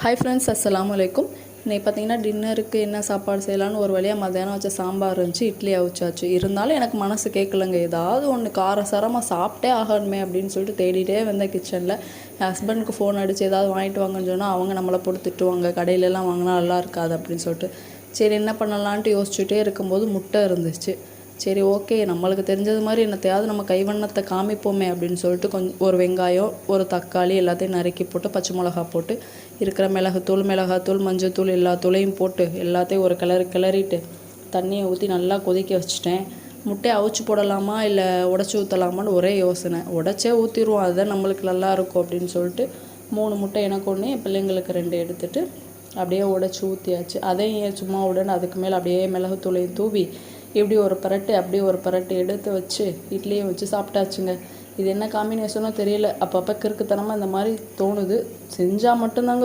Hi friends, அஸ்ஸலாமு அலைக்கும். இன்றைக்கி பார்த்தீங்கன்னா டின்னருக்கு என்ன சாப்பாடு செய்யலான்னு ஒரு வழியாக மத்தியானம் வச்ச சாம்பார் இருந்துச்சு, இட்லி அவிச்சாச்சு. இருந்தாலும் எனக்கு மனசு கேட்கலங்க, ஏதாவது ஒன்று காரசாரமாக சாப்பிட்டே ஆகணுமே அப்படின்னு சொல்லிட்டு தேடிட்டே வந்தேன் கிச்சனில். என் ஹஸ்பண்டுக்கு ஃபோன் அடித்து ஏதாவது வாங்கிட்டு வாங்கன்னு சொன்னால் அவங்க நம்மளை போட்டு திட்டுவாங்க, கடையிலலாம் வாங்கினா நல்லா இருக்காது அப்படின்னு சொல்லிட்டு. சரி என்ன பண்ணலான்ட்டு யோசிச்சுட்டே இருக்கும்போது முட்டை இருந்துச்சு. சரி ஓகே, நம்மளுக்கு தெரிஞ்சது மாதிரி என்னத்தையாவது நம்ம கைவண்ணத்தை காமிப்போமே அப்படின்னு சொல்லிட்டு கொஞ்சம் ஒரு வெங்காயம், ஒரு தக்காளி எல்லாத்தையும் நறுக்கி போட்டு, பச்சை மிளகா போட்டு, இருக்கிற மிளகாத்தூள், மஞ்சள்தூள் எல்லா தூளையும் போட்டு எல்லாத்தையும் ஒரு கிளறிட்டு தண்ணியை ஊற்றி நல்லா கொதிக்க வச்சுட்டேன். முட்டையை அவிச்சு போடலாமா இல்லை உடச்சி ஊற்றலாமான்னு ஒரே யோசனை. உடச்சே ஊற்றிடுவோம், அதுதான் நம்மளுக்கு நல்லா இருக்கும் அப்படின்னு சொல்லிட்டு 3 முட்டை எனக்கு ஒன்று, என் பிள்ளைங்களுக்கு 2 எடுத்துகிட்டு அப்படியே உடச்சி ஊற்றியாச்சு. அதையும் ஏன் சும்மா உடனே அதுக்கு மேலே அப்படியே மிளகுத்தூளையும் தூவி இப்படி ஒரு பரட்டு அப்படியே ஒரு பரட்டு எடுத்து வச்சு இட்லியும் வச்சு சாப்பிட்டாச்சுங்க. இது என்ன காம்பினேஷனோ தெரியல, அப்பப்போ கிறுக்குத்தனமாக இந்த மாதிரி தோணுது. செஞ்சால் மட்டும்தாங்க